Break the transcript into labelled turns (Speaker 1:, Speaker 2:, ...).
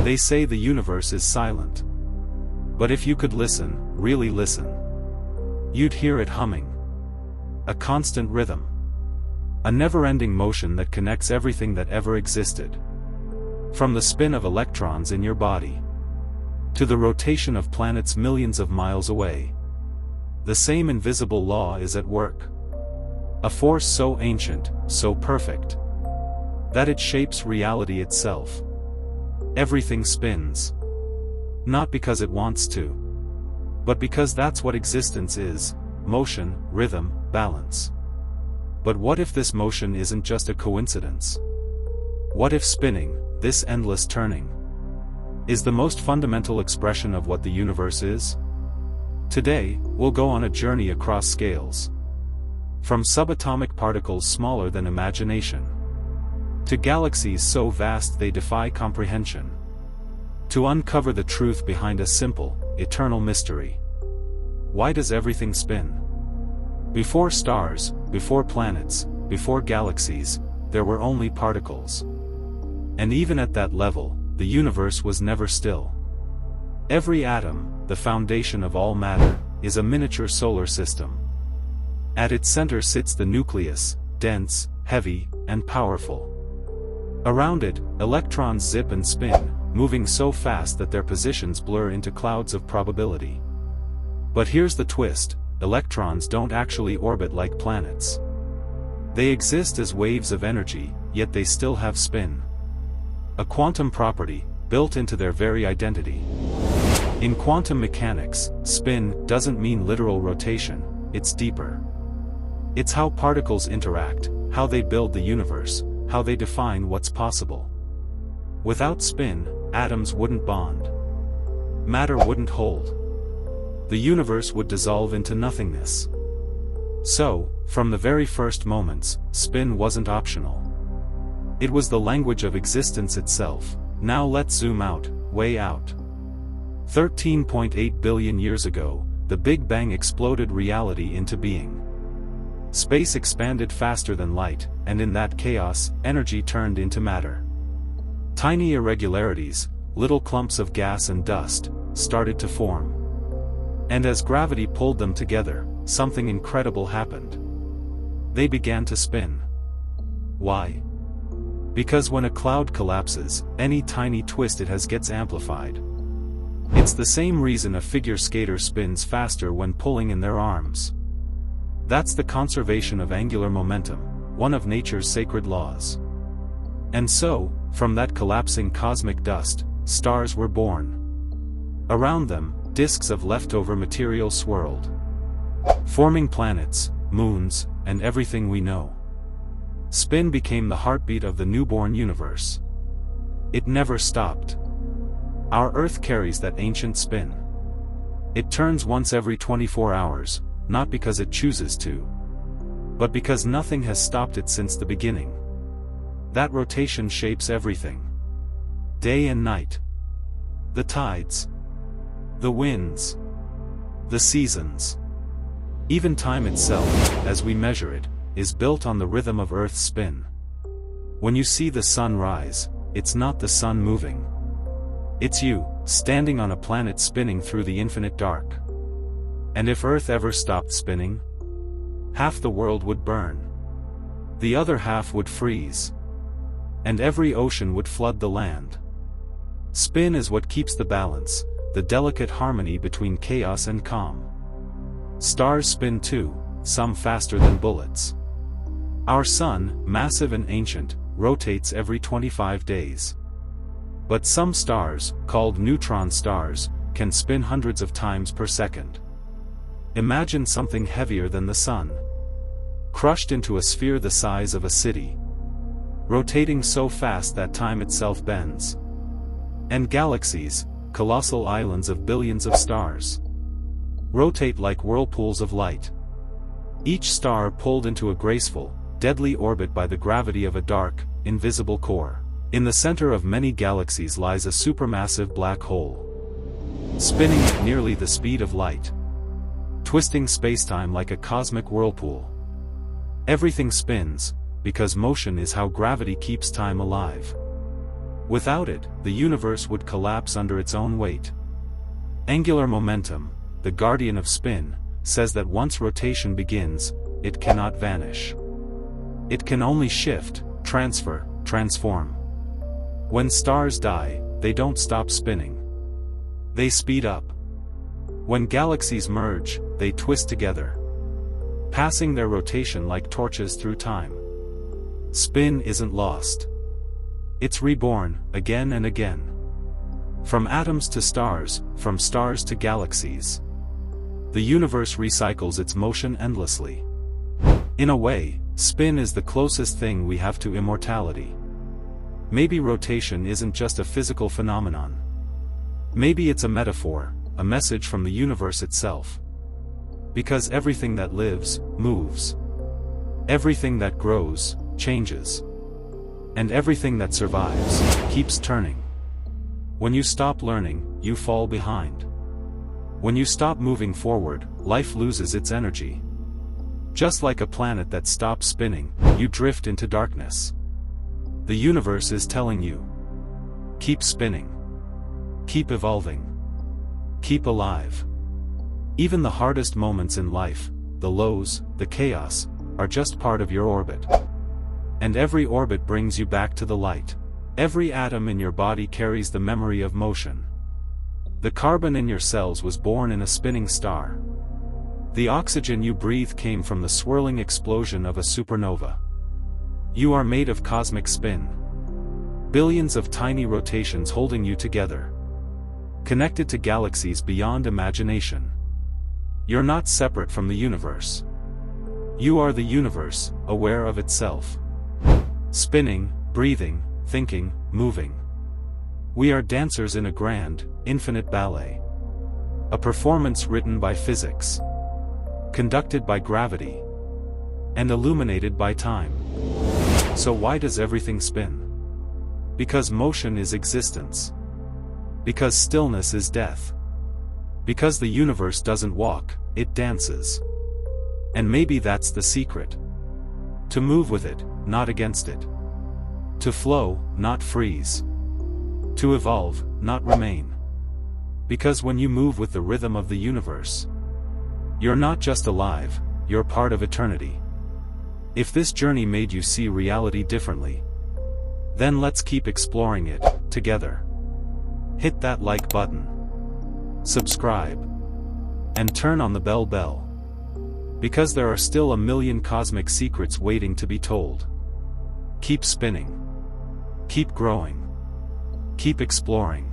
Speaker 1: They say the universe is silent. But if you could listen, really listen, you'd hear it humming. A constant rhythm. A never-ending motion that connects everything that ever existed. From the spin of electrons in your body, to the rotation of planets millions of miles away. The same invisible law is at work. A force so ancient, so perfect, that it shapes reality itself. Everything spins. Not because it wants to, but because that's what existence is: motion, rhythm, balance. But what if this motion isn't just a coincidence? What if spinning, this endless turning, is the most fundamental expression of what the universe is? Today, we'll go on a journey across scales. From subatomic particles smaller than imagination, to galaxies so vast they defy comprehension, to uncover the truth behind a simple, eternal mystery. Why does everything spin? Before stars, before planets, before galaxies, there were only particles. And even at that level, the universe was never still. Every atom, the foundation of all matter, is a miniature solar system. At its center sits the nucleus, dense, heavy, and powerful. Around it, electrons zip and spin, moving so fast that their positions blur into clouds of probability. But here's the twist: electrons don't actually orbit like planets. They exist as waves of energy, yet they still have spin. A quantum property, built into their very identity. In quantum mechanics, spin doesn't mean literal rotation, it's deeper. It's how particles interact, how they build the universe, how they define what's possible. Without spin, atoms wouldn't bond. Matter wouldn't hold. The universe would dissolve into nothingness. So, from the very first moments, spin wasn't optional. It was the language of existence itself. Now let's zoom out, way out. 13.8 billion years ago, the Big Bang exploded reality into being. Space expanded faster than light, and in that chaos, energy turned into matter. Tiny irregularities, little clumps of gas and dust, started to form. And as gravity pulled them together, something incredible happened. They began to spin. Why? Because when a cloud collapses, any tiny twist it has gets amplified. It's the same reason a figure skater spins faster when pulling in their arms. That's the conservation of angular momentum, one of nature's sacred laws. And so, from that collapsing cosmic dust, stars were born. Around them, disks of leftover material swirled, forming planets, moons, and everything we know. Spin became the heartbeat of the newborn universe. It never stopped. Our Earth carries that ancient spin. It turns once every 24 hours, not because it chooses to, but because nothing has stopped it since the beginning. That rotation shapes everything. Day and night. The tides. The winds. The seasons. Even time itself, as we measure it, is built on the rhythm of Earth's spin. When you see the sun rise, it's not the sun moving. It's you, standing on a planet spinning through the infinite dark. And if Earth ever stopped spinning, half the world would burn. The other half would freeze. And every ocean would flood the land. Spin is what keeps the balance, the delicate harmony between chaos and calm. Stars spin too, some faster than bullets. Our sun, massive and ancient, rotates every 25 days. But some stars, called neutron stars, can spin hundreds of times per second. Imagine something heavier than the sun, crushed into a sphere the size of a city, rotating so fast that time itself bends. And galaxies, colossal islands of billions of stars, rotate like whirlpools of light. Each star pulled into a graceful, deadly orbit by the gravity of a dark, invisible core. In the center of many galaxies lies a supermassive black hole, spinning at nearly the speed of light, twisting spacetime like a cosmic whirlpool. Everything spins, because motion is how gravity keeps time alive. Without it, the universe would collapse under its own weight. Angular momentum, the guardian of spin, says that once rotation begins, it cannot vanish. It can only shift, transfer, transform. When stars die, they don't stop spinning. They speed up. When galaxies merge, they twist together, passing their rotation like torches through time. Spin isn't lost. It's reborn, again and again. From atoms to stars, from stars to galaxies. The universe recycles its motion endlessly. In a way, spin is the closest thing we have to immortality. Maybe rotation isn't just a physical phenomenon. Maybe it's a metaphor, a message from the universe itself. Because everything that lives, moves. Everything that grows, changes. And everything that survives, keeps turning. When you stop learning, you fall behind. When you stop moving forward, life loses its energy. Just like a planet that stops spinning, you drift into darkness. The universe is telling you. Keep spinning. Keep evolving. Keep alive. Even the hardest moments in life, the lows, the chaos, are just part of your orbit. And every orbit brings you back to the light. Every atom in your body carries the memory of motion. The carbon in your cells was born in a spinning star. The oxygen you breathe came from the swirling explosion of a supernova. You are made of cosmic spin. Billions of tiny rotations holding you together. Connected to galaxies beyond imagination. You're not separate from the universe. You are the universe, aware of itself. Spinning, breathing, thinking, moving. We are dancers in a grand, infinite ballet. A performance written by physics. Conducted by gravity. And illuminated by time. So why does everything spin? Because motion is existence. Because stillness is death. Because the universe doesn't walk, it dances. And maybe that's the secret. To move with it, not against it. To flow, not freeze. To evolve, not remain. Because when you move with the rhythm of the universe, you're not just alive, you're part of eternity. If this journey made you see reality differently, then let's keep exploring it, together. Hit that like button. Subscribe. And turn on the bell. Because there are still a million cosmic secrets waiting to be told. Keep spinning. Keep growing. Keep exploring.